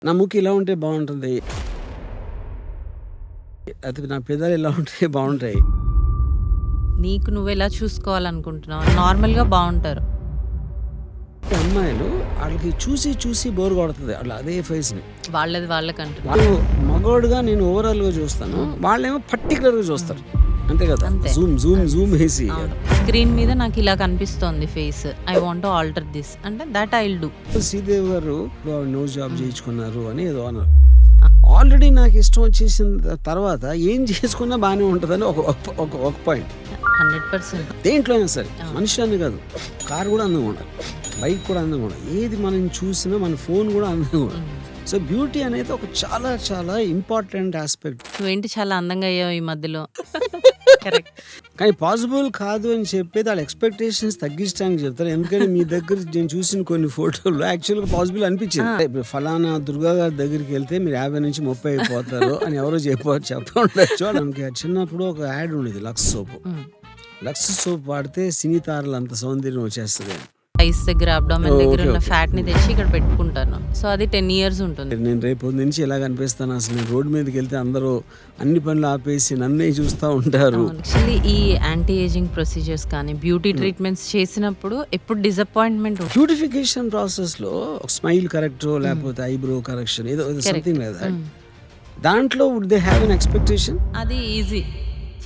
నా ముక్కు ఇలా ఉంటే బాగుంటుంది, అది నా పెదాలు ఇలా ఉంటే బాగుంటాయి. నీకు నువ్వెలా చూసుకోవాలనుకుంటున్నావు? నార్మల్‌గా బావుంటారు. అమ్మాయిలు వాళ్ళకి చూసి చూసి బోర్ కొడుతుంది వాళ్ళు అదే ఫేస్ని. వాళ్ళది వాళ్ళకంటున్నారు. వాళ్ళు మగోడుగా నేను ఓవరాల్గా చూస్తాను, వాళ్ళేమో పర్టికులర్గా చూస్తారు. అంతే కదా, అంతే. జూమ్ జూమ్ జూమ్ వేసి అవును. స్క్రీన్ మీద నాకు ఇలా కనిపిస్తోంది face. I want to alter this అంటే that I will do. Sridevi గారు నో జాబ్ చేయించుకున్నారు అని ఏదో అన్నారు. ఆల్రెడీ నాకు ఇష్టం వచ్చేసిన తర్వాత ఏం చేసుకున్నా బాగానే ఉంటుందని ఒక పాయింట్. 100% దేంట్లో అయినా సరే, మనిషి అని కాదు, కారు కూడా అందంగా ఉండాలి, బైక్ కూడా అందంగా ఉండాలి, ఏది మనం చూసినా మన ఫోన్ కూడా అందంగా ఉండాలి. సో బ్యూటీ అనేది ఒక చాలా చాలా ఇంపార్టెంట్ ఆస్పెక్ట్. నువ్వేంటి చాలా అందంగా అయ్యావు ఈ మధ్యలో. కరెక్ట్. కానీ పాసిబుల్ కాదు అని చెప్పేది వాళ్ళ ఎక్స్పెక్టేషన్స్ తగ్గించడానికి చెప్తారు. ఎందుకంటే మీ దగ్గర నేను చూసిన కొన్ని ఫోటోలు యాక్చువల్గా పాసిబుల్ అనిపించింది. ఇప్పుడు ఫలానా దుర్గా గారి దగ్గరికి వెళ్తే మీరు 50 నుంచి 30 అయిపోతారు అని ఎవరో చెప్పండొచ్చు. మనకి చిన్నప్పుడు ఒక యాడ్ ఉండేది, లక్స్ సోప్. లక్స్ సోప్ వాడితే సినీ తారలు అంత సౌందర్యం వచ్చేస్తుంది. ఐస్ దగ్గర అబ్డామెన్ దగ్గర ఉన్న ఫ్యాట్ ని తెచ్చి ఇక్కడ పెట్టుకుంటాను. సో అది 10 years ఉంటుంది. నేను రేపు నుంచి ఎలా కనిపిస్తాను అసలు? నేను రోడ్డు మీదకి వెళ్తే అందరూ అన్ని పనులు ఆపేసి నన్నే చూస్తూ ఉంటారు. యాక్చువల్లీ ఈ యాంటీ ఏజింగ్ ప్రొసీజర్స్ కానీ బ్యూటీ ట్రీట్మెంట్స్ చేసినప్పుడు ఎప్పుడు డిసప్పాయింట్మెంట్ ఉంటుంది. బ్యూటిఫికేషన్ ప్రాసెస్ లో స్మైల్ కరెక్ట్ లేకపోతే ఐబ్రో కరెక్షన్ ఏదో సంథింగ్ లైక్ దట్. దాంట్లో would they have an expectation? అది ఈజీ,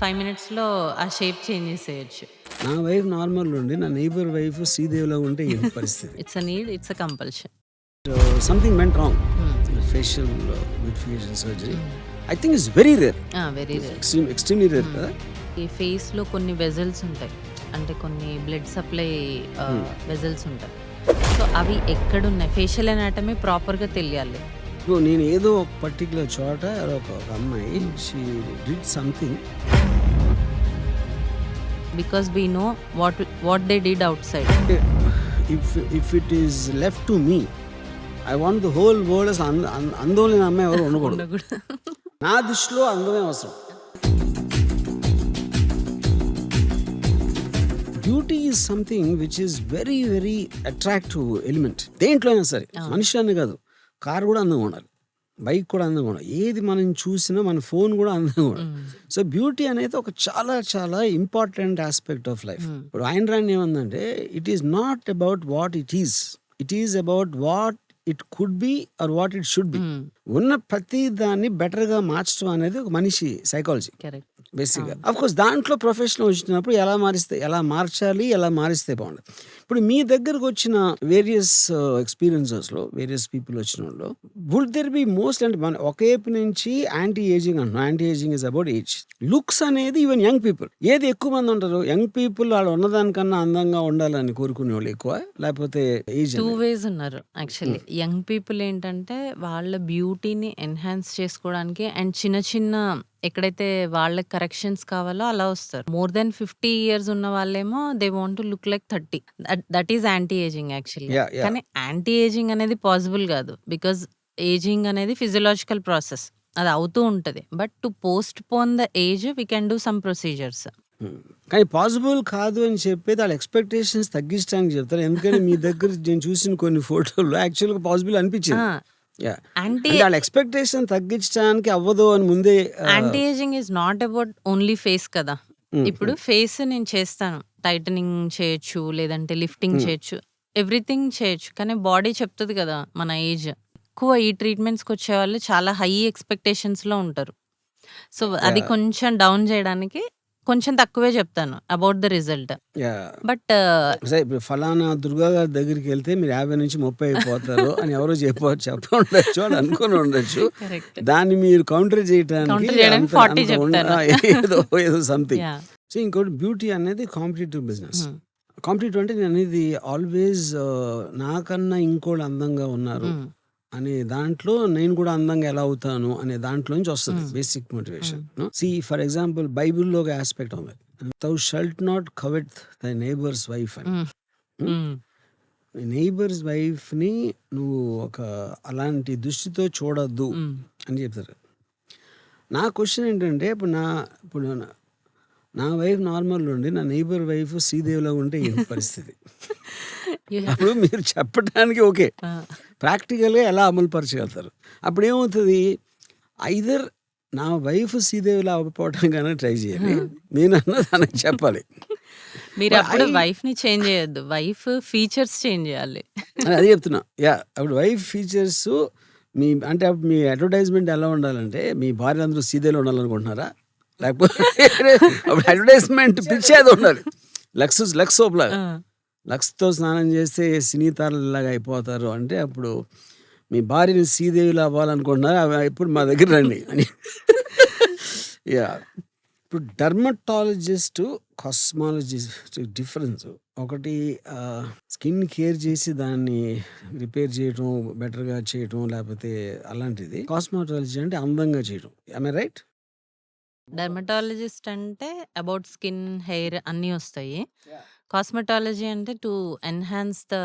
5 minutes లో ఆ షేప్ చేంజ్ చేసేయచ్చు. నా వైఫ్ నార్మల్ ఉండి నా నైబర్ వైఫ్ శ్రీదేవిలో ఉంటే ఏం పరిస్థితి? It's a need, it's a compulsion. Something went wrong. Facial beautification surgery I think it's very rare, very rare, extremely rare కదా. ఈ ఫేస్ లో కొన్ని వెజల్స్ ఉంటాయి, అంటే కొన్ని బ్లడ్ సప్లై వెజల్స్ ఉంటాయి. సో అవి ఎక్కడున్నాయి, ఫేషియల్ అనాటమీ ప్రాపర్గా తెలియాలి. ఇప్పుడు నేను ఏదో ఒక పర్టికులర్ చోట ఒక అమ్మాయి she did something, because we know what they did out side. If it is left to me, I want the whole world. అందం లేని అమ్మాయి ఎవరు ఉండకూడదు. నా దృష్టిలో అందమే అవసరం. Beauty is something which is very very attractive element. దేంట్లో అయినా సరే, మనిషి అని కాదు, కారు కూడా అందంగా ఉండాలి, బైక్ కూడా అందంగా ఉండాలి, ఏది మనం చూసినా మన ఫోన్ కూడా అందంగా ఉండాలి. సో బ్యూటీ అనేది ఒక చాలా చాలా ఇంపార్టెంట్ ఆస్పెక్ట్ ఆఫ్ లైఫ్. ఇప్పుడు ఆయన రాని ఏమందంటే, it is not about what it is about what it could be or what it should be. ఉన్న ప్రతి దాన్ని బెటర్ గా మార్చడం అనేది ఒక మనిషి సైకాలజీ బేసిక్ గా. అఫ్ కోర్స్ దాంట్లో ప్రొఫెషన్ వచ్చినప్పుడు ఎలా మార్చాలి, ఎలా మారిస్తే బాగుండదు. ఇప్పుడు మీ దగ్గరకు వచ్చిన వేరియస్ ఎక్స్పీరియన్సెస్ లో వేరియస్ పీపుల్ వచ్చిన వాళ్ళు వుడ్ దెర్ బి మోస్ట్, అంటే మన ఒకేపు నుంచి యాంటీ ఏజింగ్ అంటున్నాం. Anti ageing is about age. Looks అనేది ఈవెన్ యంగ్ పీపుల్, ఏది ఎక్కువ మంది ఉంటారు? యంగ్ పీపుల్ వాళ్ళు ఉన్నదానికన్నా అందంగా ఉండాలని కోరుకునే వాళ్ళు ఎక్కువ, లేకపోతే ఏజ్? 2 ways ఉన్నారు యాక్చువల్లీ. యంగ్ పీపుల్ ఏంటంటే వాళ్ళ బ్యూటీని ఎన్హాన్స్ చేసుకోవడానికి అండ్ చిన్న చిన్న ఎక్కడైతే వాళ్ళకి కరెక్షన్స్ కావాలో అలా వస్తారు. మోర్ దెన్ 50 years ఉన్న వాళ్ళేమో they want to look like 30. That is anti ageing actually. కానీ యాంటీ ఏజింగ్ అనేది పాసిబుల్ కాదు, బికాజ్ ఏజింగ్ అనేది ఫిజియలాజికల్ ప్రాసెస్, అది అవుతూ ఉంటది. But to post phone the age we can do some procedures. కానీ పాసిబుల్ కాదు అని చెప్పేది వాళ్ళ ఎక్స్పెక్టేషన్స్ తగ్గించడానికి చెప్తారు. ఎందుకంటే మీ దగ్గర నేను చూసిన కొన్ని ఫోటోలు యాక్చువల్గా పాసిబుల్ అనిపించింది. వాళ్ళ ఎక్స్పెక్టేషన్ తగ్గించడానికి అవ్వదు అని ముందే. Anti ageing is not about only face కదా. ఇప్పుడు ఫేస్ నేను చేస్తాను, టైటనింగ్ చేయొచ్చు, లేదంటే లిఫ్టింగ్ చేయొచ్చు, ఎవ్రీథింగ్ చేయొచ్చు. కానీ బాడీ చెప్తుంది కదా మన ఏజ్. ఎక్కువ ఈ ట్రీట్మెంట్స్కి వచ్చే వాళ్ళు చాలా హై ఎక్స్పెక్టేషన్స్ లో ఉంటారు. సో అది కొంచెం డౌన్ చేయడానికి కొంచెం తక్కువే చెప్తాను అబౌట్ ద రిజల్ట్. బట్ ఇప్పుడు ఫలానా దుర్గా గారి దగ్గరికి వెళ్తే మీరు 50 నుంచి 30 అయిపోతారు అని ఎవరో చెప్పండొచ్చు, అని అనుకుని ఉండొచ్చు. దాన్ని మీరు కౌంటర్ చేయడానికి ఏదో సంథింగ్. సో ఇంకోటి, బ్యూటీ అనేది కాంపిటేటివ్ బిజినెస్. కాంపిటేటివ్ అంటే నేను అనేది ఆల్వేస్ నాకన్నా ఇంకోళ్ళు అందంగా ఉన్నారు అనే దాంట్లో నేను కూడా అందంగా ఎలా అవుతాను అనే దాంట్లో నుంచి వస్తుంది basic motivation. See for example బైబిల్లో ఒక ఆస్పెక్ట్ ఉంది, thou shalt not covet thy neighbor's wife అని. నైబర్స్ వైఫ్ ని నువ్వు ఒక అలాంటి దృష్టితో చూడొద్దు అని చెప్తారు. నా క్వశ్చన్ ఏంటంటే, ఇప్పుడు నా వైఫ్ నార్మల్ ఉండి నా నైబర్ వైఫ్ శ్రీదేవిలో ఉంటే ఏం పరిస్థితి? అప్పుడు మీరు చెప్పడానికి ఓకే, ప్రాక్టికల్గా ఎలా అమలు పరచగలుగుతారు? అప్పుడు ఏమవుతుంది, ఐదర్ నా వైఫ్ శ్రీదేవిలా అవ్వకపోవటానికైనా ట్రై చేయాలి, నేనన్నా తనకి చెప్పాలి. మీరు But అప్పుడు I- వైఫ్‌ని చేంజ్ చేయొద్దు. వైఫ్ ఫీచర్స్ చేంజ్ చేయాలి. అదే చెప్తున్నా. అప్పుడు వైఫ్ ఫీచర్స్ మీ అంటే అప్పుడు మీ అడ్వర్టైజ్మెంట్ ఎలా ఉండాలంటే, మీ భార్య అందరూ శ్రీదేవిలో ఉండాలనుకుంటున్నారా? లేకపోతే అప్పుడు అడ్వర్టైజ్మెంట్ పిచ్చి అది ఉండాలి. లక్స్ సోప్ లాగా, ఆ! లక్స్తో స్నానం చేస్తే సినీ తారలాగా అయిపోతారు అంటే, అప్పుడు మీ భార్యని శ్రీదేవిలో అవ్వాలనుకుంటున్నారా, ఇప్పుడు మా దగ్గర రండి అని. యా ఇప్పుడు డర్మటాలజిస్ట్, కాస్మాలజిస్ట్ డిఫరెన్స్ ఒకటి. స్కిన్ కేర్ చేసి దాన్ని రిపేర్ చేయటం, బెటర్గా చేయటం, లేకపోతే అలాంటిది. కాస్మెటాలజీ అంటే అందంగా చేయటం. I right? డెర్మటాలజిస్ట్ అంటే అబౌట్ స్కిన్, హెయిర్ అన్నీ వస్తాయి. కాస్మెటాలజీ అంటే టు ఎన్హాన్స్ ద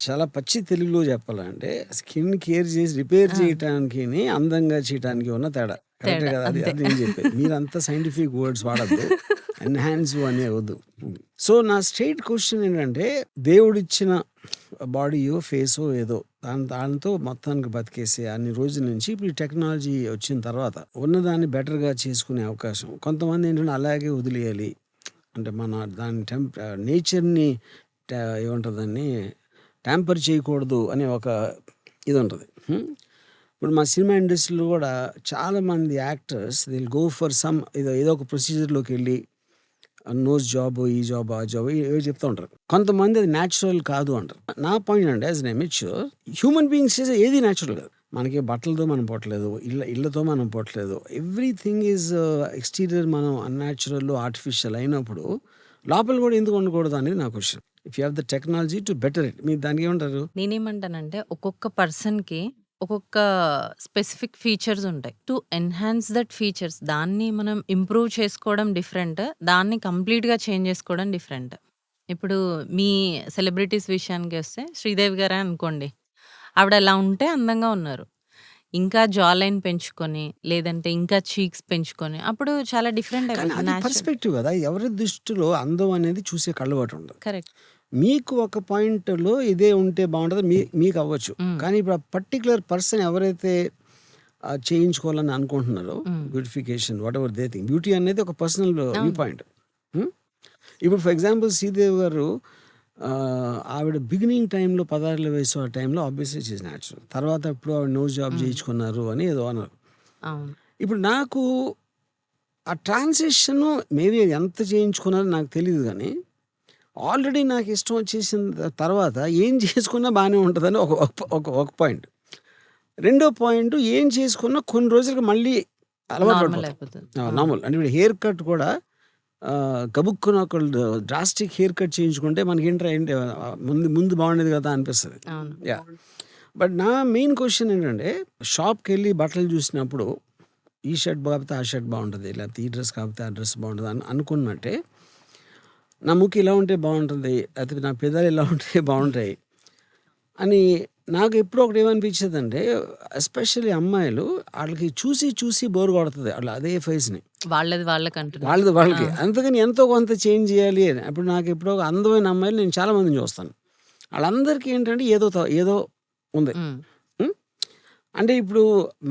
చాలా పచ్చి తెలుగులో చెప్పాలంటే, స్కిన్ కేర్ చేసి రిపేర్ చేయటానికి, అందంగా చేయటానికి ఉన్న తేడా. కరెక్టే కదా? అది అది నేను చెప్పేది. మీరంతా సైంటిఫిక్ వర్డ్స్ వాడద్దు, ఎన్హాన్స్ అనే వద్దు. సో నా స్ట్రైట్ క్వశ్చన్ ఏంటంటే, దేవుడిచ్చిన బాడీయో ఫేసో ఏదో దాంతో మొత్తానికి బతికేసే అన్ని రోజుల నుంచి ఇప్పుడు ఈ టెక్నాలజీ వచ్చిన తర్వాత ఉన్నదాన్ని బెటర్గా చేసుకునే అవకాశం. కొంతమంది ఏంటంటే అలాగే వదిలేయాలి, అంటే మన దాని నేచర్ని ఏమంటారు దాన్ని ట్యాంపర్ చేయకూడదు అనే ఒక ఇది ఉంటుంది. ఇప్పుడు మా సినిమా ఇండస్ట్రీలో కూడా చాలామంది actors they'll go for some ఏదో ఒక ప్రొసీజర్లోకి వెళ్ళి నోస్ జాబ్, ఈ జాబ్, ఆ జాబ్ ఏవో చెప్తూ ఉంటారు. కొంతమంది అది న్యాచురల్ కాదు అంటారు. నా పాయింట్ అంటే, యాజ్ ఎన్ మెచ్యూర్ హ్యూమన్ బీయింగ్స్ ఏది న్యాచురల్ కాదు. మనకి బట్టలతో మనం పుట్టలేదు, ఇళ్ళతో మనం పుట్టలేదు. ఎవ్రీథింగ్ ఈజ్ ఎక్స్టీరియర్ మనం అన్యాచురల్, ఆర్టిఫిషియల్ అయినప్పుడు లోపల కూడా ఎందుకు ఉండకూడదు అనేది నా question. If you have the technology to better it, మీరు దానికి ఏమంటారు? నేనేమంటానంటే ఒక్కొక్క పర్సన్‌కి ఒక్కొక్క స్పెసిఫిక్ ఫీచర్స్ ఉంటాయి. టు ఎన్హాన్స్ దట్ ఫీచర్స్ దాన్ని మనం ఇంప్రూవ్ చేసుకోవడం డిఫరెంట్. దాన్ని కంప్లీట్‌గా చేంజ్ చేసుకోవడం డిఫరెంట్. ఇప్పుడు మీ సెలబ్రిటీస్ విషయానికి వస్తే శ్రీదేవి గారే అనుకోండి. ఆవిడ అలా ఉంటే అందంగా ఉన్నారు. ఇంకా జా లైన్ పెంచుకొని, లేదంటే ఇంకా చీక్స్ పెంచుకొని అప్పుడు చాలా డిఫరెంట్ కానీ అయిపోతుంది. అది న్యాచురల్. పర్స్పెక్టివ్ కదా. ఎవరి దృష్టిలో అందం అనేది చూసే కళ్ళబాటు ఉండదు. కరెక్ట్. మీకు ఒక పాయింట్లో ఇదే ఉంటే బాగుంటుంది, మీకు అవ్వచ్చు. కానీ ఇప్పుడు ఆ పర్టికులర్ పర్సన్ ఎవరైతే చేయించుకోవాలని అనుకుంటున్నారో, beautification what ever they think, beauty అనేది ఒక పర్సనల్ వ్యూ పాయింట్. ఇప్పుడు ఫర్ ఎగ్జాంపుల్ శ్రీదేవి గారు ఆవిడ బిగినింగ్ టైంలో 16 వయసు ఆ టైంలో ఆబ్వియస్లీ ఈజ్ న్యాచురల్. తర్వాత ఇప్పుడు ఆవిడ నోస్ జాబ్ చేయించుకున్నారు అని ఏదో అన్నారు. అవును. ఇప్పుడు నాకు ఆ ట్రాన్సిషన్ మేబీ ఎంత చేయించుకున్నారో నాకు తెలియదు, కానీ ఆల్రెడీ నాకు ఇష్టం వచ్చేసిన తర్వాత ఏం చేసుకున్నా బాగానే ఉంటుందని ఒక పాయింట్. రెండో పాయింట్, ఏం చేసుకున్నా కొన్ని రోజులకి మళ్ళీ అలవాటు నార్మల్ పడిపోతాం. అయిపోతుంది. నార్మల్ అంటే ఇప్పుడు హెయిర్ కట్ కూడా గబుక్కున ఒకళ్ళు డ్రాస్టిక్ హెయిర్ కట్ చేయించుకుంటే మనకి ఏంటి ముందు బాగుండేది కదా అనిపిస్తుంది. అవును. యా బట్ నా మెయిన్ క్వశ్చన్ ఏంటంటే, షాప్కి వెళ్ళి బట్టలు చూసినప్పుడు ఈ షర్ట్ కాకపోతే ఆ షర్ట్ బాగుంటుంది, లేకపోతే ఈ డ్రెస్ కాకపోతే ఆ డ్రెస్ బాగుంటుంది అని అనుకున్నట్టే, నా ముక్కు ఇలా ఉంటే బాగుంటుంది, లేకపోతే నా పెదాలు ఇలా ఉంటే బాగుంటాయి అని నాకు ఎప్పుడు ఒకటి ఏమనిపించేది అంటే, ఎస్పెషల్లీ అమ్మాయిలు వాళ్ళకి చూసి చూసి బోర్ కొడుతుంది అట్లా అదే ఫేస్ని వాళ్ళది వాళ్ళకి అంటున్నారు. వాళ్ళకి అందుకని ఎంతో కొంత చేంజ్ చేయాలి అని. అప్పుడు నాకు ఎప్పుడో ఒక అందమైన అమ్మాయిలు నేను చాలామందిని చూస్తాను, వాళ్ళందరికీ ఏంటంటే ఏదో ఉంది. అంటే ఇప్పుడు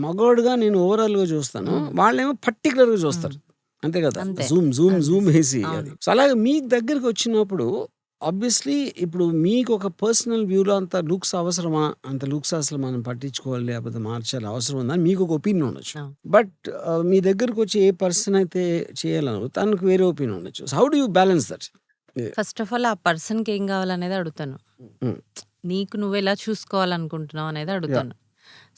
మగవాడుగా నేను ఓవరాల్గా చూస్తాను, వాళ్ళేమో పర్టికులర్గా చూస్తారు, అంతే కదా, అంతే. జూమ్ వేసి అది. సో అలాగే మీ దగ్గరికి వచ్చినప్పుడు ఆబ్వియస్లీ ఇప్పుడు మీకు ఒక పర్సనల్ వ్యూలో అంత లుక్స్ అవసరమా, అంత లుక్స్ అసలు మనం పట్టించుకోవాలి లేకపోతే మార్చాలి అవసరం ఉందని మీకు ఒక ఒపీనియన్ ఉండొచ్చు. అవును. బట్ మీ దగ్గరకు వచ్చి ఏ పర్సన్ అయితే చేయాలను తనకు వేరే ఒపీనియన్ ఉండొచ్చు. How do you balance that? First of all ఆ పర్సన్‌కి ఏం కావాలనేది అడుగుతాను. నీకు నువ్వు ఎలా చూసుకోవాలనుకుంటున్నావు అనేది అడుగుతాను.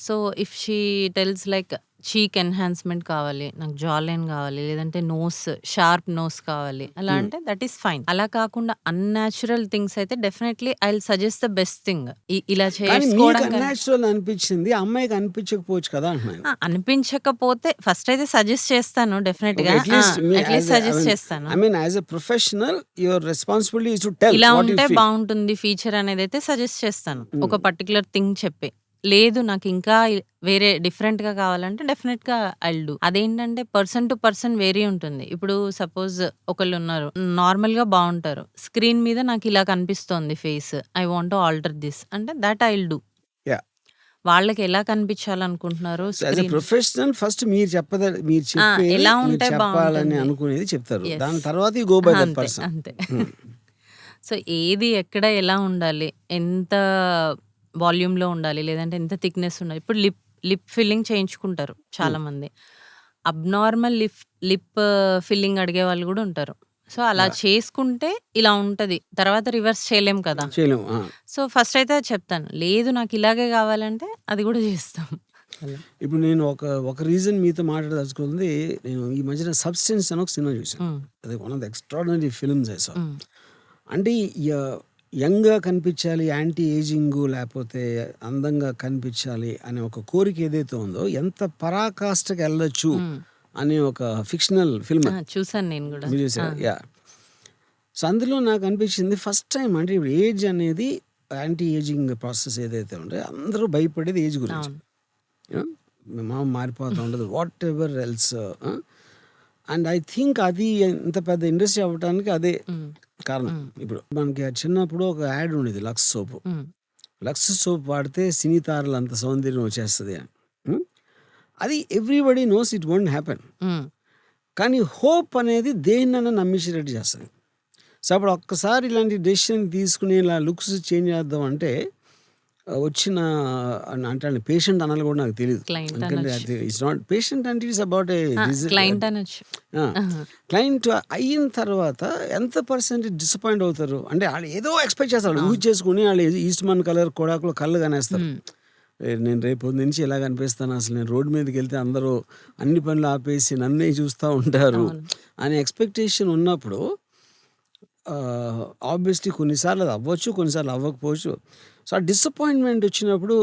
So if she tells like cheek enhancement కావాలి, నాకు జా లైన్ కావాలి, లేదంటే నోస్ షార్ప్ నోస్ కావాలి, అలా అంటే దట్ ఈస్ ఫైన్. అలా కాకుండా అన్యాచురల్ థింగ్స్ అయితే definitely I will suggest the best thing. ఇలా కానీ మీకు చేసుకోవడం కన్నా- అన్యాచురల్ అనిపించింది, అమ్మాయికి అనిపించకపోవచ్చు కదా అంటున్నాను. అనిపించకపోతే ఫస్ట్ అయితే సజెస్ట్ చేస్తాను డెఫినెట్ గా. అట్లీస్ట్ సజెస్ట్ చేస్తాను. I mean, as a professional, your responsibility is to tell ఇలా what you ఉంటే feel. బాగుంటుంది ఫీచర్ అనేది అయితే సజెస్ట్ చేస్తాను, ఒక పర్టికులర్ థింగ్ చెప్పి. లేదు నాకు ఇంకా వేరే డిఫరెంట్ గా కావాలంటే డెఫినెట్ గా ఐ విల్ డూ. అదేంటంటే పర్సన్ టు పర్సన్ వేరీ ఉంటుంది. ఇప్పుడు సపోజ్ ఒకళ్ళు ఉన్నారు నార్మల్ గా బాగుంటారు, స్క్రీన్ మీద నాకు ఇలా కనిపిస్తోంది face, I want to alter this అంటే that I will do. Yeah. వాళ్ళకి ఎలా కనిపించాలనుకుంటున్నారో so as a screen professional first మీరు మీరు చెప్పేది ఎలా మీరు ఉంటే చెప్పాలని బాగుంటుంది. అనుకునేది చెప్తారు. Yes. దాని తర్వాత యూ గో బై దట్ అంతే పర్సన్. అంతే సో ఏది ఎక్కడ ఎలా ఉండాలి, ఎంత వాల్యూమ్లో ఉండాలి, లేదంటే ఎంత థిక్నెస్ ఉండాలి. ఇప్పుడు లిప్ లిప్ ఫిల్లింగ్ చేయించుకుంటారు చాలా మంది. అబ్నార్మల్ లిప్ ఫిల్లింగ్ అడిగే వాళ్ళు కూడా ఉంటారు. సో అలా చేసుకుంటే ఇలా ఉంటది. తర్వాత రివర్స్ చేయలేం కదా. చేయలేము. సో ఫస్ట్ అయితే అది చెప్తాను. లేదు నాకు ఇలాగే కావాలంటే అది కూడా చేస్తాం. అలా. ఇప్పుడు నేను ఒక రీజన్ మీతో మాట్లాడదలుచుకుంది, నేను ఈ మధ్యన సబ్స్టెన్స్ అని ఒక సినిమా చూసాను. ఉమ్, అది one of the extraordinary films I saw. Um, అంటే యంగ్గా కనిపించాలి, యాంటీ ఏజింగ్, లేకపోతే అందంగా కనిపించాలి అనే ఒక కోరిక ఏదైతే ఉందో ఎంత పరాకాష్ఠకి వెళ్ళొచ్చు ఉమ్. అనే ఒక ఫిక్షనల్ ఫిల్మ్. చూసాను నేను కూడా. మీరు చూసారా? యా. సో అందులో నాకు అనిపించింది ఫస్ట్ టైం, అంటే ఇప్పుడు ఏజ్ అనేది యాంటీ ఏజింగ్ ప్రాసెస్ ఏదైతే ఉంటే అందరూ భయపడేది ఏజ్ గురించి. అవును. మామ మారిపోతూ ఉండదు, what ever else. And I think అది ఇంత పెద్ద ఇండస్ట్రీ అవ్వడానికి అదే ఉమ్, కారణం. ఇప్పుడు మనకి చిన్నప్పుడు ఒక యాడ్ ఉండేది, Lux soap. Um, Lux soap వాడితే సినీ తారలు అంత సౌందర్యం వచ్చేస్తుంది అని. అది everybody knows it won't happen. Um, కానీ హోప్ అనేది దేన్నైనా నమ్మించేటట్టు చేస్తుంది. సో అప్పుడు ఒక్కసారి ఇలాంటి డెసిషన్ తీసుకుని ఇలా లుక్స్ చేంజ్ చేద్దాం అంటే వచ్చిన అంటే పేషెంట్ అనాలి కూడా నాకు తెలియదు. Client ఎందుకంటే అనొచ్చు. ఇట్స్ నాట్ పేషెంట్ అంటే ఇట్స్ అబౌట్ ఏ క్లయింట్ అనొచ్చు. క్లయింట్ అయిన తర్వాత ఎంత పర్సెంటేజ్ డిసప్పాయింట్ అవుతారు అంటే వాళ్ళు ఏదో ఎక్స్పెక్ట్ చేస్తారు, యూజ్ చేసుకుని వాళ్ళు ఈస్ట్మన్ కలర్ కొడాకులో కళ్ళు కనేస్తారు. నేను రేపు నుంచి ఎలా కనిపిస్తాను, అసలు నేను రోడ్డు మీదకి వెళ్తే అందరూ అన్ని పనులు ఆపేసి నన్నే చూస్తూ ఉంటారు అనే ఎక్స్పెక్టేషన్ ఉన్నప్పుడు ఆబ్వియస్లీ కొన్నిసార్లు అది అవ్వచ్చు, కొన్నిసార్లు అవ్వకపోవచ్చు. సో ఆ డిసప్పాయింట్మెంట్ వచ్చినప్పుడు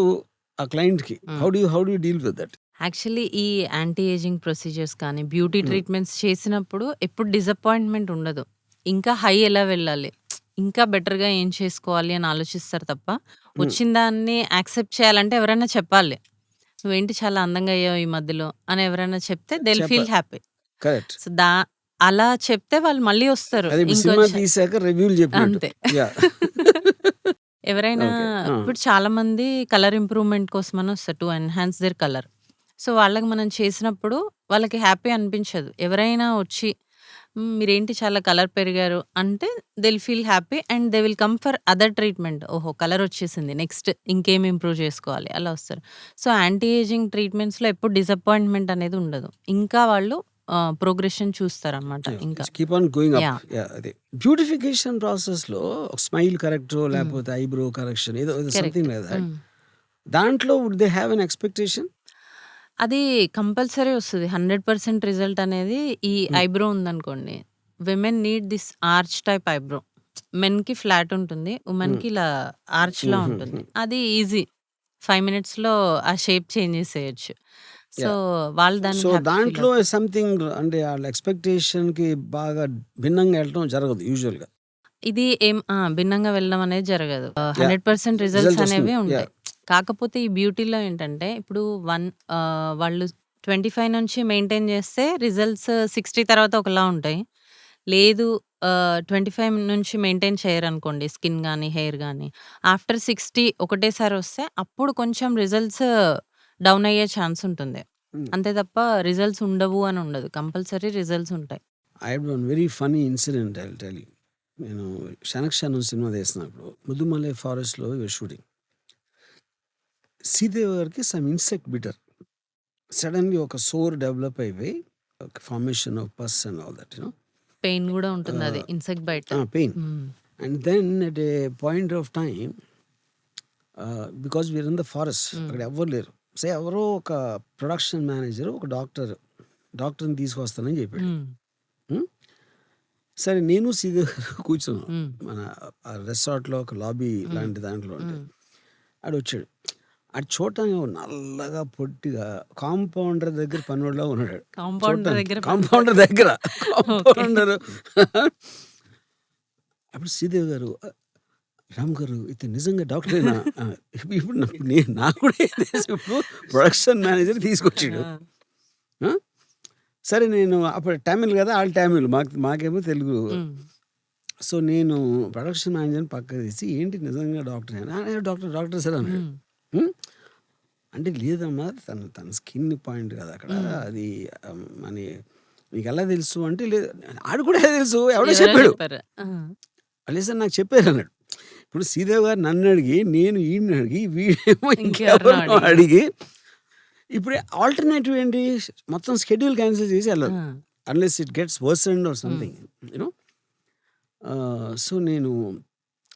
ఆ క్లయింట్కి how do deal with that? Actually ఈ యాంటీ ఏజింగ్ ప్రొసీజర్స్ కానీ బ్యూటీ ట్రీట్మెంట్స్ చేసినప్పుడు ఎప్పుడు డిసప్పాయింట్మెంట్ ఉండదు. ఇంకా హై ఎలా వెళ్ళాలి, ఇంకా బెటర్గా ఏం చేసుకోవాలి అని ఆలోచిస్తారు తప్ప వచ్చిన దాన్ని యాక్సెప్ట్ చేయాలంటే ఎవరైనా చెప్పాలి, నువ్వేంటి చాలా అందంగా అయ్యావు ఈ మధ్యలో అని ఎవరైనా చెప్తే they will feel happy. Correct. So అలా చెప్తే వాళ్ళు మళ్ళీ వస్తారు. అదే సినిమా తీసాక రివ్యూలు చెప్పినట్టు. అంతే. యా. ఎవరైనా Okay. ఇప్పుడు చాలా మంది కలర్ ఇంప్రూవ్మెంట్ కోసం అని వస్తారు to enhance there colour. So వాళ్ళకి మనం చేసినప్పుడు వాళ్ళకి హ్యాపీ అనిపించదు. ఎవరైనా వచ్చి మీరేంటి చాలా కలర్ పెరిగారు అంటే they will feel happy and they will come for other treatment. ఓహో కలర్ వచ్చేసింది, నెక్స్ట్ ఇంకేం ఇంప్రూవ్ చేసుకోవాలి అలా వస్తారు. సో యాంటీ ఏజింగ్ ట్రీట్మెంట్స్లో ఎప్పుడు డిసప్పాయింట్మెంట్ అనేది ఉండదు. ఇంకా వాళ్ళు ప్రోగ్రెషన్ చూస్తారనమాట. ఇంకా keep on going Yeah. Up. అదే బ్యూటిఫికేషన్ ప్రాసెస్ లో స్మైల్ కరెక్ట్ లేకపోతే ఐబ్రో కరెక్షన్ ఏదో సంథింగ్ లైక్ దట్. దాంట్లో would they have an expectation? అది కంపల్సరీ వస్తుంది. 100% రిజల్ట్ అనేది ఈ ఐబ్రో ఉందనుకోండి, women need this arch type eyebrow. మెన్కి ఫ్లాట్ ఉంటుంది, ఉమెన్కి ఇలా ఆర్చ్లా ఉంటుంది. అది ఈజీ 5 minutesలో ఆ షేప్ చేంజ్ చేసేయచ్చు. సో వాళ్ళు సో దాన్ని దాంట్లో సంథింగ్ అంటే వాళ్ళ ఎక్స్పెక్టేషన్ కి బాగా భిన్నంగా వెళ్ళడం జరగదు యూజువల్ గా. ఇది ఏం భిన్నంగా వెళ్ళడం అనేది జరగదు. 100% రిజల్ట్స్ Result అనేవి వస్తుంది. ఉంటాయి. కాకపోతే ఈ బ్యూటీలో ఏంటంటే ఇప్పుడు వాళ్ళు 25 నుంచి మెయింటైన్ చేస్తే రిజల్ట్స్ 60 తర్వాత ఒకలా ఉంటాయి. లేదు 25 నుంచి మెయింటైన్ చేయరనుకోండి స్కిన్ కానీ హెయిర్ కానీ, ఆఫ్టర్ 60 ఒకటేసారి వస్తే అప్పుడు కొంచెం రిజల్ట్స్ డౌన్ అయ్యే ఛాన్స్ ఉంటుంది. అంతే తప్ప రిజల్ట్స్ ఉండవు అని ఉండదు. కంపల్సరీ రిజల్ట్స్ ఉంటాయి. I have one very funny incident I will tell you. నేను శనక్షణం సినిమా తీసినప్పుడు ముద్దుమలై ఫారెస్ట్లో షూటింగ్. శ్రీదేవి గారికి సమ్ ఇన్సెక్ట్ బిటర్ సడన్లీ ఒక సోర్ డెవలప్ అయిపోయి formation of pus and all that you know pain కూడా ఉంటుంది, అది insect bite. Pain. And then at a point of time because we are in the forest, అక్కడ ఎవరు లేరు. సో ఎవరో ఒక ప్రొడక్షన్ మేనేజర్ ఒక డాక్టర్ని తీసుకొస్తానని చెప్పాడు. సరే నేను శ్రీదేవి గారు కూర్చున్నాం మన రిసార్ట్లో ఒక లాబీ లాంటి దాంట్లో ఉంటే ఆడు వచ్చాడు. ఆడు చూడటానికి నల్లగా పొట్టిగా కాంపౌండర్ దగ్గర పనివాడిలో ఉన్నాడు. కాంపౌండర్ దగ్గర కాంపౌండర్ దగ్గర కాంపౌండర్. అప్పుడు శ్రీదేవి గారు, రామ్ గారు ఇతను నిజంగా డాక్టరేనా? ఇప్పుడు నాకు కూడా ఇప్పుడు ప్రొడక్షన్ మేనేజర్ తీసుకొచ్చాడు. సరే నేను అప్పుడు తమిళ్ కదా, వాళ్ళు తమిళ్, మాకేమో తెలుగు. సో నేను ప్రొడక్షన్ మేనేజర్ని పక్కకు తీసి ఏంటి నిజంగా డాక్టర్ డాక్టర్ సార్ అన్నాడు. అంటే లేదమ్మా తన స్కిన్ పాయింట్ కదా అక్కడ. అది అని నీకు ఎలా తెలుసు అంటే, లేదు ఆడు కూడా ఎలా తెలుసు, ఎవడో ఎవరో చెప్పాడు. చెప్పారు. లేదు సార్ నాకు చెప్పారు అన్నాడు. ఇప్పుడు శ్రీదేవి గారు నన్ను అడిగి, నేను ఈయన్ని అడిగి, వీడేమో ఇంకెవరినో ఇంకెవరినో అడిగి, ఇప్పుడు ఆల్టర్నేటివ్ ఏంటి, మొత్తం షెడ్యూల్ క్యాన్సిల్ చేసి వెళ్ళాలి. Unless it gets worsened or something you know. So నేను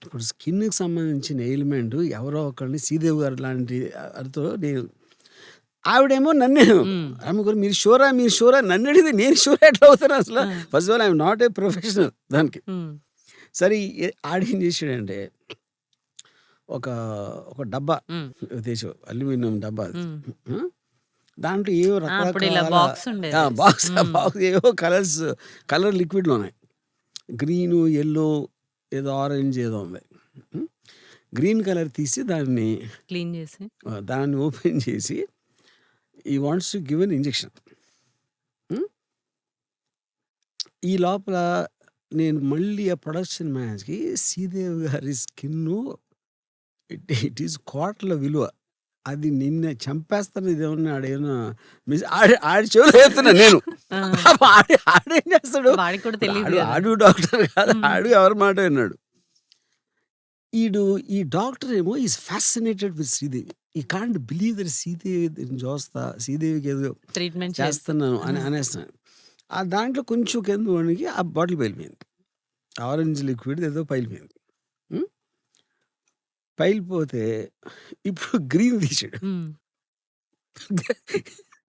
ఇప్పుడు స్కిన్కి సంబంధించిన ఎయిల్మెంట్ ఎవరో ఒకరిని శ్రీదేవి గారు లాంటి వారితో నేను, ఆవిడేమో నన్ను ఆమె కూడా మీరు షూరా నన్ను అడిగితే నేను షూర్ ఎట్లా అవుతాను అసలు. First of all I'm not a professional దానికి. సరే ఆడేం చేసాడంటే, ఒక ఒక డబ్బా తెచ్చు, అల్యూమినియం డబ్బా అది. దాంట్లో ఏవో అప్పుడు ఇలా రకరకాల బాక్స్ ఉండేది. బాక్స్ ఏవో కలర్ లిక్విడ్లు ఉన్నాయి. గ్రీను, ఎల్లో, ఏదో ఆరెంజ్ ఏదో ఉంది. గ్రీన్ కలర్ తీసి దాన్ని క్లీన్ చేసి ఓపెన్ చేసి ఈ wants to give an injection. ఈ లోపల నేను మళ్ళీ ఆ ప్రొడక్షన్ మ్యాచ్కి శ్రీదేవి గారి స్కిన్ ఇట్ ఈస్ కోట్ల విలువ. అది నిన్న చంపేస్తాను, ఇది ఏమన్నా ఆడేమన్నా ఆడి చెవులు వేస్తున్నా నేను. ఆడేం చేస్తాడు, వాడికి కూడా తెలియదు. ఆడు డాక్టర్ కాదు, ఆడు ఎవరి మాట విన్నాడు. ఈ డాక్టర్ ఏమో ఈజ్ ఫ్యాసినేటెడ్ విత్ శ్రీదేవి. ఈ కాంట్ బిలీవ్ దట్ శ్రీదేవికి ఏదో ట్రీట్మెంట్ చేస్తున్నాను అని అనేస్తున్నాను. ఆ దాంట్లో కొంచెం కింద వణికి ఆ బాటిల్ పైలిపోయింది. ఆరెంజ్ లిక్విడ్ ఏదో పైలిపోయింది. పైలిపోతే ఇప్పుడు గ్రీన్ తీసాడు.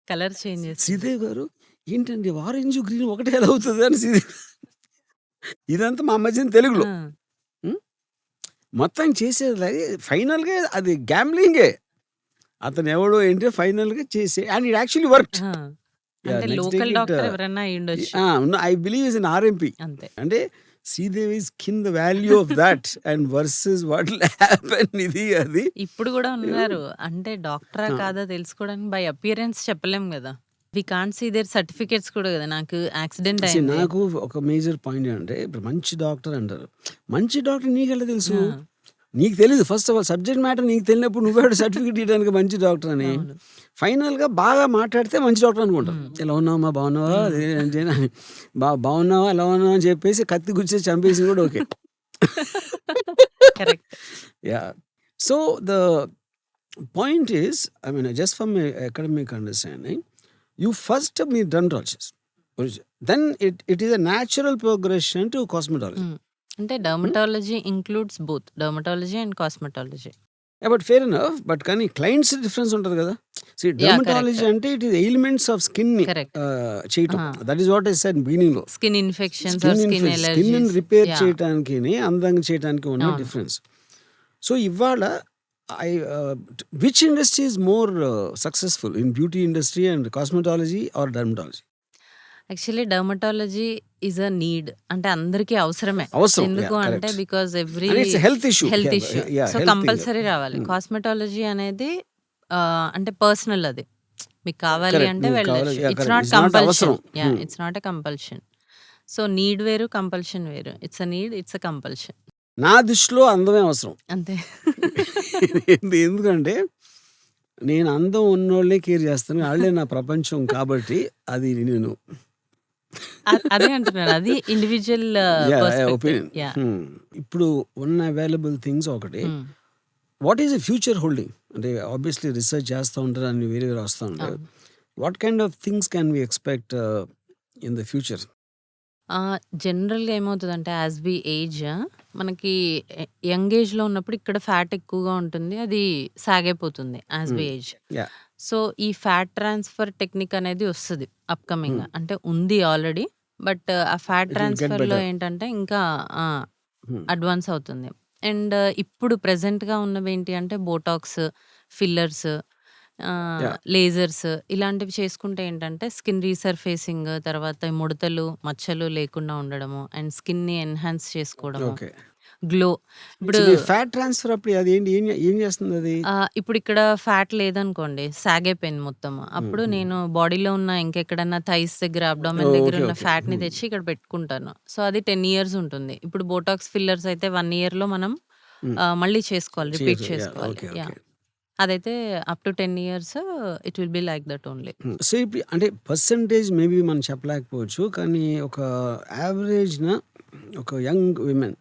కలర్ చేంజ్ చేసి శ్రీదేవి గారు ఏంటండి ఆరెంజ్ గ్రీన్ ఒకటే ఎలా అవుతుంది అని శ్రీదేవి. ఇదంతా మా మధ్యన తెలుగులో మొత్తం చేసేది. ఫైనల్గా అది గ్యాంబ్లింగే. అతను ఎవడో ఏంటి ఫైనల్గా చేసే, అండ్ ఇట్ యాక్చువల్లీ వర్క్. అంటే లోకల్ డాక్టర్ ఎవరైనా అయి ఉండొచ్చు. I believe is in RMP. అంతే. అంటే Sridevi skin the value of that and versus what will happen. ఇది అది ఇప్పుడు కూడా ఉన్నారు. అంటే డాక్టరా కాదా తెలుసుకోవడానికి బై అపియరెన్స్ చెప్పలేం కదా. We can't see their certificates కూడా కదా. నాకు యాక్సిడెంట్ See, అయింది. నాకు ఒక మేజర్ పాయింట్ ఏంటంటే, ఇప్పుడు మంచి డాక్టర్ అంటారు. మంచి డాక్టర్ నీకెలా తెలుసు? నీకు తెలియదు. First of all subject matter నీకు తెలియనప్పుడు నువ్వేడు సర్టిఫికేట్ ఇవ్వడానికి మంచి డాక్టర్ అని. ఫైనల్గా బాగా మాట్లాడితే మంచి డాక్టర్ అనుకుంటాం. ఎలా ఉన్నావా, బాగున్నావా, బాగున్నావా, ఎలా ఉన్నావా అని చెప్పేసి కత్తి గుచ్చేసి చంపేసి కూడా okay. Correct. Yeah. So the point is, I mean just from academic understanding, you first meet dermatologist. Then it is a natural progression to cosmetology. అంటే dermatology includes both dermatology and cosmetology. But fair enough, but కానీ clients difference ఉంటుంది కదా. See, dermatology correct. అంటే it is ailments of skin Correct. చేయటం. That is what I said beginning లో. Skin infections or skin skin allergies. Repair చేయడానికి అందంగా చేయడానికి ఉన్న అవును. డిఫరెన్స్. సో ఇవాళ which industry is more successful in beauty industry and cosmetology or dermatology? Actually dermatology is a need. అంటే అందరికీ అవసరమే. అవసరం. ఎందుకు Yeah, అంటే correct. Because every And it's a health issue. Health Yeah, issue. yeah, so health thing. Compulsory రావాలి. Cosmetology అనేది అంటే personal. అది మీకు కావాలి Correct. అంటే మీకు వెళ్ళచ్చు. కావాలి. Yeah, it's correct. Not It's not compulsion. అవసరం. It's not a compulsion. So need వేరు, కంపల్షన్ వేరు. It's a need, it's a compulsion. నా దృష్టిలో అందమే అవసరం. అంతే. ఎందుకంటే నేను అందం ఉన్నోళ్ళే కేర్ చేస్తాను, వాళ్ళే నా ప్రపంచం. కాబట్టి అది నేను అదే అంటున్నాను. అది ఇండివిజువల్ ఒపీనియన్. ఇప్పుడు ఉన్న అవైలబుల్ థింగ్స్ ఒకటి, what is the future holding అంటే ఆబ్వియస్లీ రిసర్చ్ చేస్తూ ఉంటారు, అన్ని వేరే వేరే వస్తూ ఉంటారు. What kind of things can we expect in the future? జనరల్గా ఏమవుతుందంటే యాజ్ వి ఏజ్ మనకి యంగ్ ఏజ్లో ఉన్నప్పుడు ఇక్కడ ఫ్యాట్ ఎక్కువగా ఉంటుంది. అది సాగైపోతుంది as we age. Yeah. So ఈ ఫ్యాట్ ట్రాన్స్ఫర్ టెక్నిక్ అనేది వస్తుంది అప్కమింగ్. అంటే ఉంది ఆల్రెడీ. బట్ ఆ ఫ్యాట్ It will get ట్రాన్స్ఫర్లో better. ఏంటంటే ఇంకా Hmm. అడ్వాన్స్ అవుతుంది. అండ్ ఇప్పుడు ప్రెసెంట్గా ఉన్నవి ఏంటి అంటే బోటాక్స్, ఫిల్లర్స్, Yeah. లేజర్స్ ఇలాంటివి చేసుకుంటే ఏంటంటే స్కిన్ రీసర్ఫేసింగ్, తర్వాత ఈ ముడతలు మచ్చలు లేకుండా ఉండడము అండ్ స్కిన్ని ఎన్హాన్స్ చేసుకోవడము, ఓకే. గ్లో. ఇప్పుడు ఫ్యాట్ ట్రాన్స్ఫర్ అప్పుడు అది ఏంటి, ఏం చేస్తుంది అది? ఇప్పుడు ఇక్కడ ఫ్యాట్ లేదనుకోండి, సాగైపోయింది మొత్తం. అప్పుడు నేను బాడీలో ఉన్న ఇంకెక్కడన్నా థైస్ దగ్గర, అబ్డామెన్ Oh, దగ్గర okay, ఉన్న okay. ఫ్యాట్ని తెచ్చి ఇక్కడ పెట్టుకుంటాను. సో అది 10 years ఉంటుంది. ఇప్పుడు బోటాక్స్, ఫిల్లర్స్ అయితే 1 yearలో మనం మళ్ళీ చేసుకోవాలి, రిపీట్ చేయొచ్చు. Yeah, చేసుకోవాలి. okay, yeah. okay. అదైతే up to 10 years it will be like that only. So ఇప్పుడు అంటే పర్సంటేజ్ మేబీ మనం చెప్పలేకపోవచ్చు. కానీ ఒక యావరేజ్‌న ఒక యంగ్ విమెన్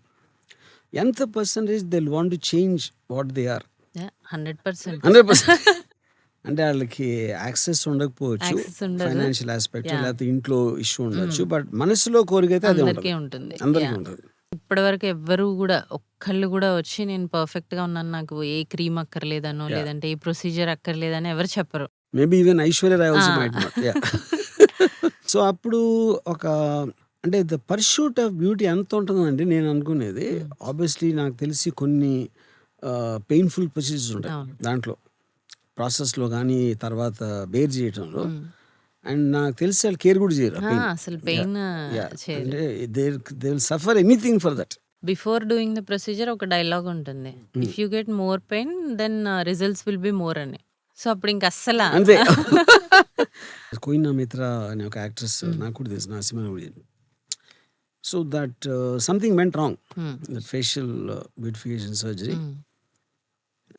ఎంత percentage they will want to change what they are? 100%. 100% అంటే వాళ్ళకి యాక్సెస్ ఉండకపోవచ్చు. యాక్సెస్ ఉండదు. Financial aspect yeah! లేకపోతే ఇంట్లో ఇష్యూ ఉండొచ్చు. బట్ మనసులో కోరికైతే అదే అందరికీ ఉంటది. ఉంటుంది. అందరికీ యాహ్! ఉంటది. ఇప్పటివరకు ఎవ్వరు గూడా ఒక్కళ్ళు గూడా వచ్చి నేను పర్ఫెక్ట్‌గా ఉన్నాను. నాకు ఏ క్రీమ్ అక్కర్లేదనో, యాహ్! లేదంటే ఏ ప్రొసీజర్ అక్కర్లేదని ఎవరు చెప్పరు. మేబీ ఈవెన్ ఐశ్వర్య రాయ్ ఆ! Also might not. Yeah! So అప్పుడు ఒక అంటే ద పర్స్యూట్ ఆఫ్ బ్యూటీ ఎంత ఉంటుందంటే నేను అనుకునేది హ్మ్. ఆబ్వియస్లీ నాకు తెలిసి కొన్ని పెయిన్‌ఫుల్ ప్రొసీజర్స్ ఉంటాయి అవును. దాంట్లో. ప్రాసెస్‌లో గానీ, తర్వాత బేర్ చేయటంలో. హ్మ్. అండ్ నాకు తెలిసి వాళ్ళు కేర్ కూడా చేయరు ఆ పెయిన్. అసలు యాహ్! Pain yeah! చేయరు. అంటే they will suffer anything for that. Before doing the procedure ఒక డైలాగ్ ఉంటుంది. Hmm. If you get more pain then results will be more అని. సో అప్పుడు ఇంక అస్సల అంతే. కోయినా మిత్రా అనే ఒక యాక్ట్రెస్ హ్మ్. నాకు కూడా తెలుసు. నా సినిమాలో కూడా చేసింది. So that something went wrong. Hmm. That facial beautification surgery. Hmm.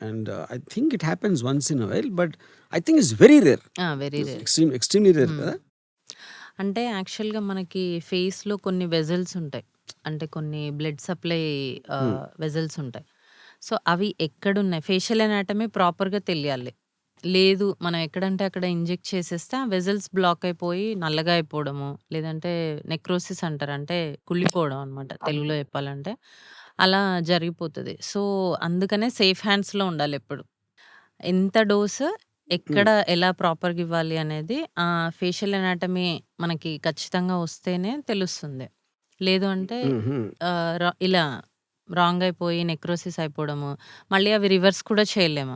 And I think it happens once in a while, but I think it's very rare. Very It's rare. extremely rare హ్మ్. కదా. అంటే యాక్చువల్‌గా మనకి ఫేస్‌లో కొన్ని vessels ఉంటాయి. అంటే కొన్ని బ్లడ్ సప్లై Hmm. వెసల్స్ ఉంటాయి. సో అవి ఎక్కడున్నాయి ఫేషియల్ అనాటమీ ప్రాపర్‌గా తెలియాలి. లేదు మనం ఎక్కడంటే అక్కడ ఇంజెక్ట్ చేసేస్తే ఆ వెసల్స్ బ్లాక్ అయిపోయి నల్లగా అయిపోవడము, లేదంటే నెక్రోసిస్ అంటారు. అంటే కుళ్ళిపోవడం అనమాట తెలుగులో చెప్పాలంటే. అలా జరిగిపోతది. సో అందుకనే సేఫ్ హ్యాండ్స్‌లో ఉండాలెప్పుడు. ఎంత డోస్ ఎక్కడ Hmm. ఎలా ప్రాపర్‌గా ఇవ్వాలి అనేది ఫేషియల్ అనాటమీ మనకి ఖచ్చితంగా వస్తేనే తెలుస్తుంది. లేదు అంటే Mhm. ఇలా రాంగ్ అయిపోయి నెక్రోసిస్ అయిపోవడము, మళ్ళీ అవి రివర్స్ కూడా చేయలేము.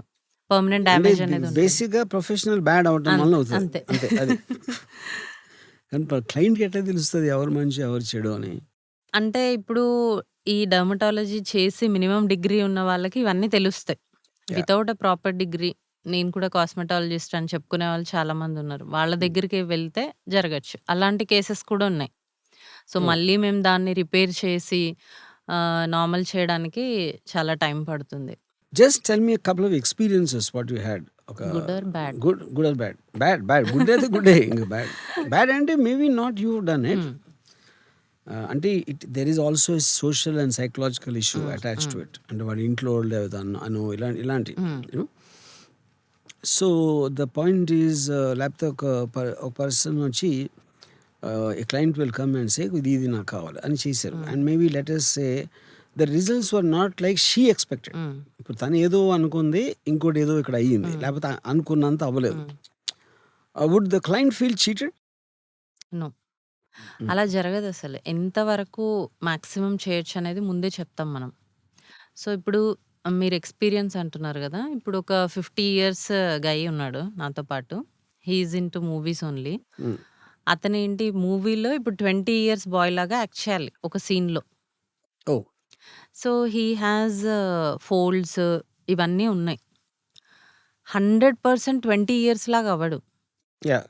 పర్మనెంట్ అంటే డ్యామేజ్ అనేది ఉంటుంది. బేసిక్‌గా ప్రొఫెషనల్ బ్యాడ్ అవ్వటం వలన అంతే. అవుతది. అంతే. అంతే అది. కానీ క్లయింట్‌కి ఎట్లా తెలుస్తది ఎవరు మంచి ఎవరు చెడు అని? అంటే ఇప్పుడు ఈ డెర్మటాలజీ చేసి మినిమమ్ డిగ్రీ ఉన్న వాళ్ళకి ఇవన్నీ తెలుస్తాయి. Yeah! Without a proper degree నేను కూడా కాస్మెటాలజిస్ట్ అని చెప్పుకునే వాళ్ళు చాలా మందున్నారు. వాళ్ళ హ్మ్. దగ్గరికి వెళ్తే జరగొచ్చు. అలాంటి కేసెస్ కూడా ఉన్నాయి. సో ఓహ్! మళ్ళీ మేము దాన్ని రిపేర్ చేసి నార్మల్ చేయడానికి చాలా టైం పడుతుంది. Just tell me a couple of experiences what you had. ఒక good or bad? Good or bad? Bad. Good అయితే గుడ్డే. ఇంక బ్యాడ్ అంటే maybe not you done it. Hmm. అంటే there is also social and psychological issue hmm. Attached to hmm. It. అంటే వాడి ఇంట్లో వాళ్ళే అను ఇలాంటి hmm. You know. So the point is లేకపోతే ఒక పర్సన్ వచ్చి a client will come and say ఇది నాకు కావాలి అని చేశారు. హ్మ్. And maybe let us say the results were not like she expected. హ్మ్. ఇప్పుడు తను ఏదో అనుకుంది, ఇంకోటి ఏదో ఇక్కడ అయ్యింది, హ్మ్. లేకపోతే అనుకున్నంత అవ్వలేదు. Hmm. Would the client feel cheated? No. అలా జరగదసలు. ఎంతవరకు మాక్సిమం చేయొచ్చనేది ముందే చెప్తాం మనం. సో, ఇప్పుడు మీరు ఎక్స్‌పీరియన్స్ అంటున్నారు గదా! ఇప్పుడు ఒక 50 ఇయర్స్ గై ఉన్నాడు నాతో పాటు. He is into movies only. అతనేంటి మూవీలో ఇప్పుడు 20 ఇయర్స్ బాయ్ లాగా యాక్ట్ చేయాలి ఒక సీన్‌లో. ఓహ్! సో, హి హాస్ ఫోల్డ్స్ ఇవన్నీ ఉన్నాయి. 100% 20 ఇయర్స్ లాగా అవ్వడు. యాహ్!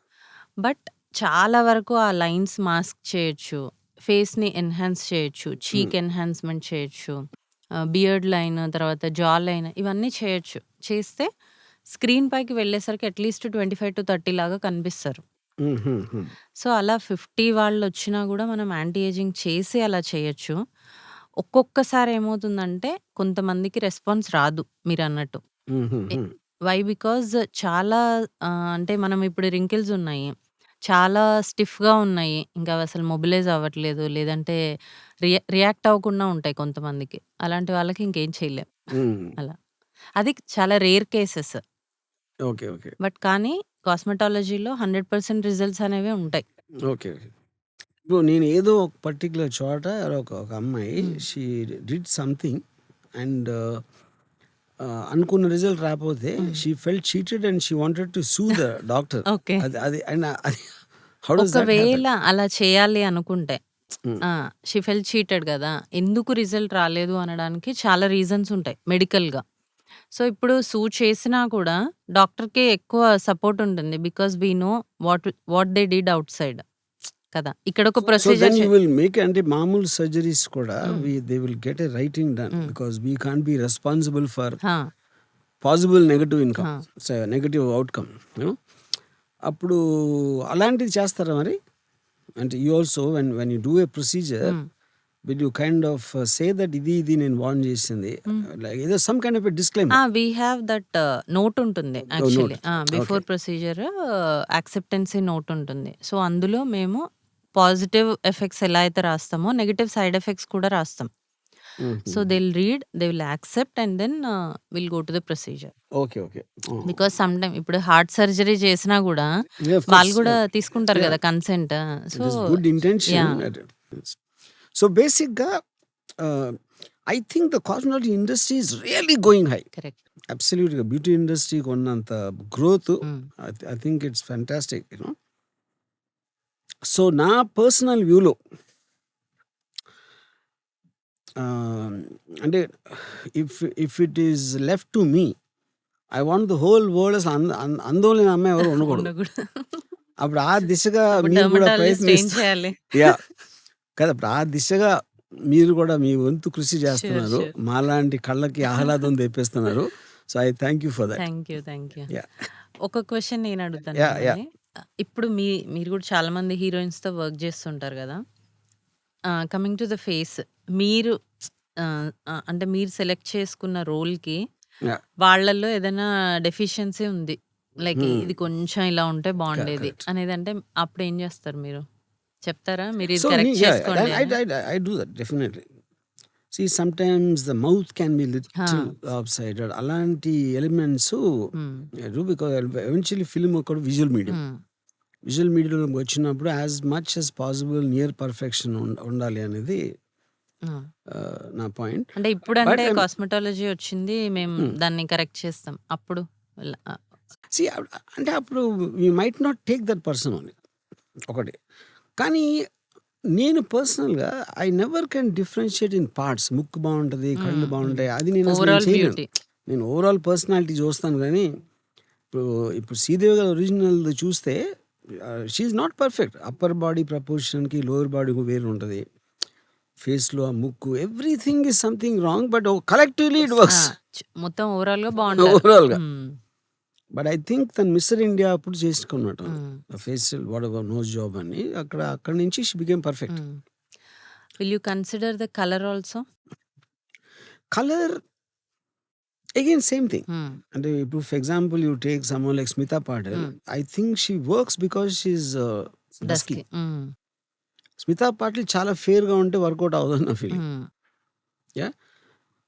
బట్ చాలా వరకు ఆ లైన్స్ మాస్క్ చేయొచ్చు. ఫేస్‌ని ఎన్హాన్స్ చేయొచ్చు. చీక్ ఎన్హాన్స్‌మెంట్ చేయొచ్చు. బియర్డ్ లైన్, తర్వాత జా లైన్ ఇవన్నీ చేయొచ్చు. చేస్తే స్క్రీన్ పైకి వెళ్ళేసరికి అట్‌లీస్ట్ 25-30 లాగా కనిపిస్తారు. హుహుహు. సో, అలా 50 వాళ్ళొచ్చినా గూడా మనం యాంటీ ఏజింగ్ చేసి అలా చేయొచ్చు. ఒక్కొక్కసారి ఏమవుతుందంటే కొంతమందికి రెస్పాన్స్ రాదు మీరన్నట్టు. ఎ హుహుహు. వై? బికాజ్ చాలా అంటే మనం ఇప్పుడు రింకిల్స్ ఉన్నాయి. చాలా స్టిఫ్‌గా ఉన్నాయి. ఇంకా అవసలు మొబిలైజ్ అవ్వట్లేదు. లేదంటే రియాక్ట్ అవ్వకుండా ఉంటాయి కొంతమందికి. అలాంటి వాళ్ళకి ఇంకేం చేయలేం. హ్మ్. అలా. అది చాలా rare cases. Okay. Okay. But కానీ కాస్మెటాలజీలో 100% రిజల్ట్స్ అనేవే ఉంటాయి. ఓకే. ఓకే. ఇప్పుడు నేను ఏదో ఒక పర్టిక్యులర్ చోట ఒక అమ్మాయి హ్మ్. షీ డిడ్ సంథింగ్ అండ్ అనుకున్న రిజల్ట్ రాకపోతే హ్మ్. She felt cheated and she wanted to sue the doctor. Okay. అది అది అండ్ అది హౌ డస్ దట్ హ్యాపెన్? ఒకవేళ అలా చేయాలి అనుకుంటే హ్మ్. ఆ! షీ ఫెల్ట్ చీటెడ్ గదా! ఎందుకు రిజల్ట్ రాలేదు అనడానికి చాలా రీజన్స్ ఉంటాయి మెడికల్‌గా. సో, ఇప్పుడు సూ చేసినా కూడా డాక్టర్‌కే ఎక్కువ సపోర్ట్ ఉంటుంది. Because we know what they did outside కదా! ఇక్కడొక so procedure then you will make అంటే మామూలు సర్జరీస్ కూడా hmm. They will get a writing done hmm. Because we can't be responsible for ah! Possible negative income, negative outcome, అప్పుడు అలాంటిది చేస్తారా మరి? అంటే you also when you do a procedure will you kind of say that ఇది నేను warn చేసింది, like ఏదో some kind of a disclaimer? We have that note ఉంటుంది actually. Before procedure acceptancy note ఉంటుంది. సో అందులో మేము పాజిటివ్ ఎఫెక్ట్స్ ఎలా అయితే రాస్తామో నెగటివ్ సైడ్ ఎఫెక్ట్స్ కూడా రాస్తాం. So they will read, they will accept and then will go to the procedure. Okay, okay. Because some time ఇప్పుడు హార్ట్ సర్జరీ చేసినా కూడా వాళ్ళు కూడా తీసుకుంటారు కదా consent. So good intention. So బేసిక్గా I think the cosmetology industry is really going high. Correct. అబ్సల్యూట్గా beauty ఇండస్ట్రీకి ఉన్నంత growth I think it's fantastic, you know. So నా పర్సనల్ వ్యూలో అంటే if it is left to me, I want the whole world అసలు అందోళన అమ్మాయి ఎవరు ఉండకూడదు. అప్పుడు ఆ దిశగా మీరు కూడా ప్రయత్నిస్తారు. యా కదా, అప్పుడు ఆ దిశగా మీరు కూడా మీ వంతు కృషి చేస్తున్నారు, మాలాంటి కళ్ళకి ఆహ్లాదం తెప్పిస్తున్నారు. So I thank you for that. Thank you. ఒక క్వశ్చన్ నేను అడుగుతాను. ఇప్పుడు మీరు కూడా చాలా మంది హీరోయిన్స్ తో వర్క్ చేస్తుంటారు కదా. కమింగ్ టు ద ఫేస్, మీరు అంటే మీరు సెలెక్ట్ చేసుకున్న రోల్కి వాళ్ళల్లో ఏదైనా డెఫిషియన్సీ ఉంది, లైక్ ఇది కొంచెం ఇలా ఉంటే బాగుండేది అనేది, అంటే అప్పుడు ఏం చేస్తారు మీరు? చెప్తారా? మీరు ఇది కరెక్ట్ చేసుకోండి. I do that definitely. See, sometimes the mouth can be little lopsided. అలాంటి ఎలిమెంట్స్ because eventually film ఒక విజువల్ మీడియం. విజువల్ మీడియంలో వచ్చినప్పుడు as much as possible near perfection ఉండాలి అనేది నా పాయింట్. అంటే ఇప్పుడు అంటే కాస్మెటాలజీ వచ్చింది, మేము దాన్ని కరెక్ట్ చేస్తాం. అప్పుడు అంటే అప్పుడు you might not take that person అని ఒకటి. కానీ నేను పర్సనల్గా I never can differentiate in parts. ముక్కు బాగుంటుంది, కళ్ళు బాగుంటాయి, అది నేను చేయలేను. నేను ఓవరాల్ పర్సనాలిటీ చూస్తాను. కానీ ఇప్పుడు శ్రీదేవి గారు ఒరిజినల్ చూస్తే she's not perfect. Upper body ప్రపోర్షన్కి లోవర్ బాడీ వేరు ఉంటుంది, ఫేస్లో ఆ ముక్కు, everything is something wrong, but collectively it works. మొత్తం ఓవరాల్గా బాగుంటుంది. ఓవరాల్గా బట్ ఐ థింక్ తను మిస్టర్ ఇండియా అప్పుడు చేసుకున్నట్టు facial whatever nose job అని, అక్కడ నుంచి she became perfect. Will you consider the colour also? Colour again same thing. అంటే ఇప్పుడు for example you take someone like Smita Patil, I think she works because she's dusky. Smita Patil చాలా ఫేర్గా ఉంటే work out అవ్వదు నా ఫీలింగ్. Yeah,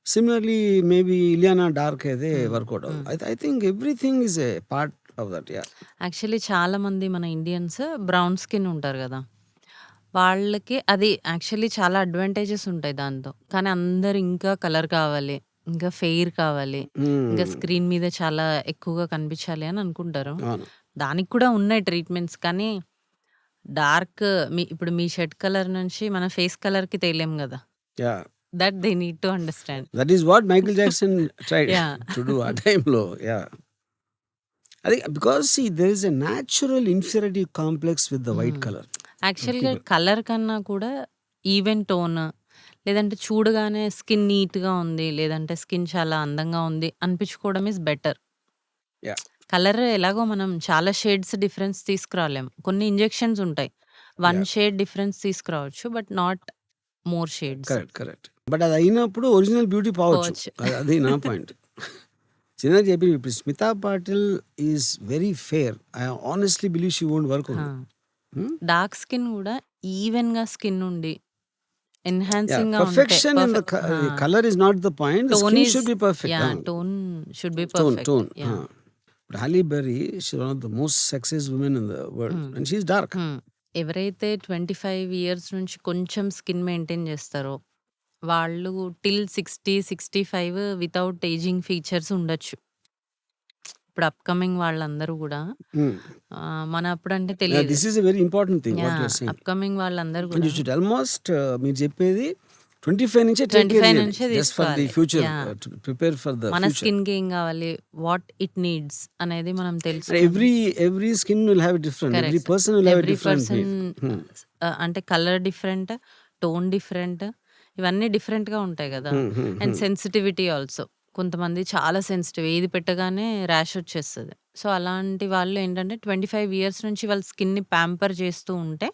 similarly maybe Ileana dark అయితే work out అవ్వదు. I think everything is a part of that. Yeah, actually చాలా మంది మన ఇండియన్స్ బ్రౌన్ స్కిన్ ఉంటారు కదా, వాళ్ళకి అది యాక్చువల్లీ చాలా అడ్వాంటేజెస్ ఉంటాయి దాంతో. కానీ అందరు ఇంకా కలర్ కావాలి, ఇంకా ఫెయిర్ కావాలి, ఇంకా స్క్రీన్ మీద చాలా ఎక్కువగా కనిపించాలి అని అనుకుంటారు. దానికి కూడా ఉన్నాయి ట్రీట్మెంట్స్. కానీ డార్క్ ఇప్పుడు మీ షర్ట్ కలర్ నుంచి మన ఫేస్ కలర్ కి తేలేం కదా. That they need to understand. That is what Michael Jackson tried to do ఆ టైంలో. యా, అది because see there is a natural inferiority complex with the white colour. యాక్చువల్గా కలర్ కన్నా కూడా ఈవెన్ టోన్, లేదంటే చూడగానే స్కిన్ నీట్గా ఉంది, లేదంటే స్కిన్ చాలా అందంగా ఉంది అనిపించుకోవడం ఈజ్ బెటర్. కలర్ ఎలాగో మనం చాలా షేడ్స్ డిఫరెన్స్ తీసుకురాలేం. కొన్ని ఇంజెక్షన్స్ ఉంటాయి, 1 షేడ్ డిఫరెన్స్ తీసుకురావచ్చు, but not more shades. Correct. But అది అయినప్పుడు ఒరిజినల్ బ్యూటీ పోవచ్చు. అది నా పాయింట్. చిన్న చెప్పి ఇప్పుడు Smita Patil is very fair. I honestly believe she won't work. Dark skin కూడా ఈవెన్ గా స్కిన్ ఉండి ఎన్హాన్సింగ్ గా perfection in the color is not the point. The skin should be perfect. Tone should be perfect. Tone. But Halle Berry, she's one of the most sexiest women in the world, and she's dark. ఎవరైతే 25 years నుంచి కొంచెం skin maintain చేస్తారో వాళ్ళు till 60-65 without ageing features ఉండొచ్చు. ఇప్పుడు upcoming వాళ్ళందరూ కూడా మన అప్పుడు అంటే తెలియదు. This is a very important thing what you are saying. Upcoming వాళ్ళందరూ And కూడా you should almost మీరు చెప్పేది 25 నుంచే take care 25 చేయాలి. నుంచే Just for the తీసుకోవాలి. future, to prepare for the మన future. స్కిన్ కి ఏం కావాలి, వాట్ ఇట్ నీడ్స్ అనేది మనం తెలుసు. Every skin will have a different. Every person will have a every different person need. అంటే కలర్ డిఫరెంట్, టోన్ డిఫరెంట్, ఇవన్నీ డిఫరెంట్ గా ఉంటాయి కదా. And sensitivity also. కొంతమంది చాలా సెన్సిటివ్. ఏది పెట్టగానే ర్యాష్ వచ్చేస్తది. సో, అలాంటి వాళ్ళు ఏంటంటే 25 ఇయర్స్ నుంచి వాళ్ళ స్కిన్‌ని ప్యాంపర్ చేస్తూ ఉంటే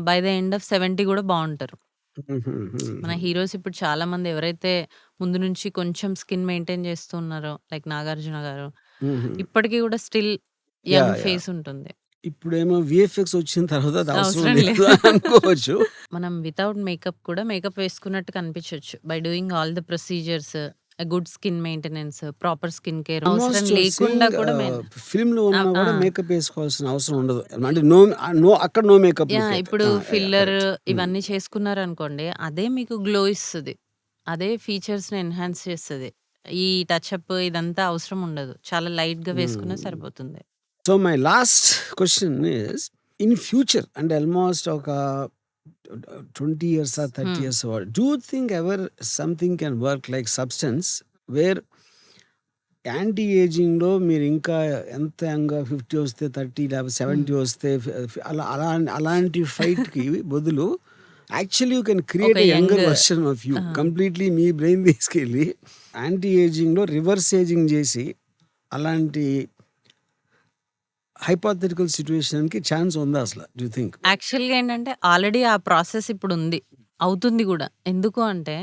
బై ద ఎండ్ ఆఫ్ 70 గూడా బావుంటారు. మన హుహుహుహు. హీరోస్ ఇప్పుడు చాలామంది ఎవరైతే ముందు నుంచి కొంచెం స్కిన్ మెయింటైన్ చేస్తూ ఉన్నారో లైక్ 'నాగార్జున' గారు, హుహు. ఇప్పటికి గూడా still yeah! Young yeah! Face ఉంటుంది. ఇప్పుడేమో వీఎఫ్ఎక్స్ వచ్చిన తర్వాత అది అవసరం అవసరం లేదు లేదు. అని అనుకోవచ్చు. మనం వితౌట్ మేకప్ కూడా మేకప్ వేసుకున్నట్టు కనిపించొచ్చు. By doing all the procedures, good skin maintenance, proper skin care అవసరం ఆల్మోస్ట్ లేకుండా సీయింగ్ కూడా ఫిల్మ్‌లో ఆ! ఉన్నా ఆ! కూడా మేకప్ ఏసుకోవాల్సిన అవసరం ఉండదు. అంటే అక్కడ నో మేకప్ లుక్ యాహ్! అయితే. ఇప్పుడు ఫిల్లర్ కరెక్ట్. ఇవన్నీ చేసుకున్నారనుకోండి, అదే మీకు గ్లో ఇస్తది. అదే ఫీచర్స్‌ని ఎన్హాన్స్ చేస్తది. ఈ టచప్ ఇదంతా అవసరం ఉండదు. చాలా లైట్‌గా వేసుకున్నా సరిపోతుంది. So my last question is in future అంటే ఆల్మోస్ట్ ఒక 20 years or 30 hmm. Years do you think ever something can work like substance where anti ఏజింగ్‌లో మీరు ఇంకా ఎంత యంగ్‌గా 50 వస్తే 30 లేకపోతే హ్మ్. 70 వస్తే అలాంటి ఫైట్‌కి బదులు యాక్చువల్లీ యూ కెన్ ఒక create a young younger version of you. ఆ! కంప్లీట్‌లీ మీ బ్రెయిన్ తీసుకెళ్ళి యాంటీ ఏజింగ్‌లో రివర్స్ ఏజింగ్ చేసి అలాంటి హైపోథెటికల్ సిట్యుయేషన్‌కి ఛాన్స్ ఉందా అసల? Do you think? యాక్చువల్‌గా ఏంటంటే ఆల్రెడీ ఆ ప్రాసెస్ ఇప్పుడుంది. అవుతుంది గూడా. ఎందుకు అంటే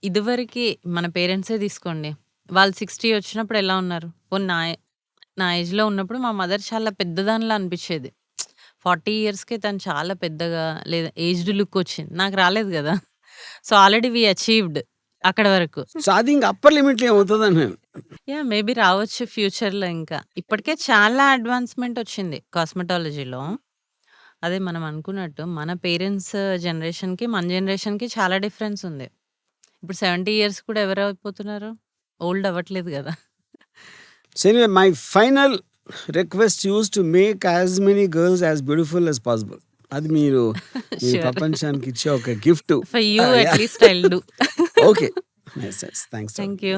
ఇదివరకి మన పేరెంట్సే తీసుకోండి. వాళ్ళు 60 వచ్చినప్పుడు ఎలా ఉన్నారు? పోనీ నా ఏజ్‌లో ఉన్నప్పుడు మా మదర్ చాలా పెద్దదానిలా అనిపిచ్చేది. 40 ఇయర్స్‌కే తను చాలా పెద్దగా లేదా ఏజ్డ్ లుక్ వచ్చింది. నాకు రాలేదు గదా! సో, ఆల్రెడీ వి అచీవ్డ్ అక్కడి వరకు. సో అది ఇంక అప్పర్ లిమిట్‌లో ఏమవుతదని నేను. యాహ్! మేబీ రావచ్చు ఫ్యూచర్‌లో ఇంకా. ఇప్పటికే చాలా అడ్వాన్స్‌మెంట్ వచ్చింది కాస్మెటాలజీలో. అదే మనం అనుకున్నట్టు మన పేరెంట్స్ జనరేషన్‌కి, మన జనరేషన్‌కి చాలా డిఫరెన్స్ ఉంది. ఇప్పుడు 70 ఇయర్స్ కూడా ఎవరైపోతున్నారు? ఓల్డ్ అవ్వట్లేదు గదా! So anyway my final request use to make as many girls as beautiful as possible. అది మీరు మీ ష్యూర్. ప్రపంచానికి ఇచ్చే ఒక gift. For you yeah! At least I will do. Okay. Nice. Thanks. Thank you.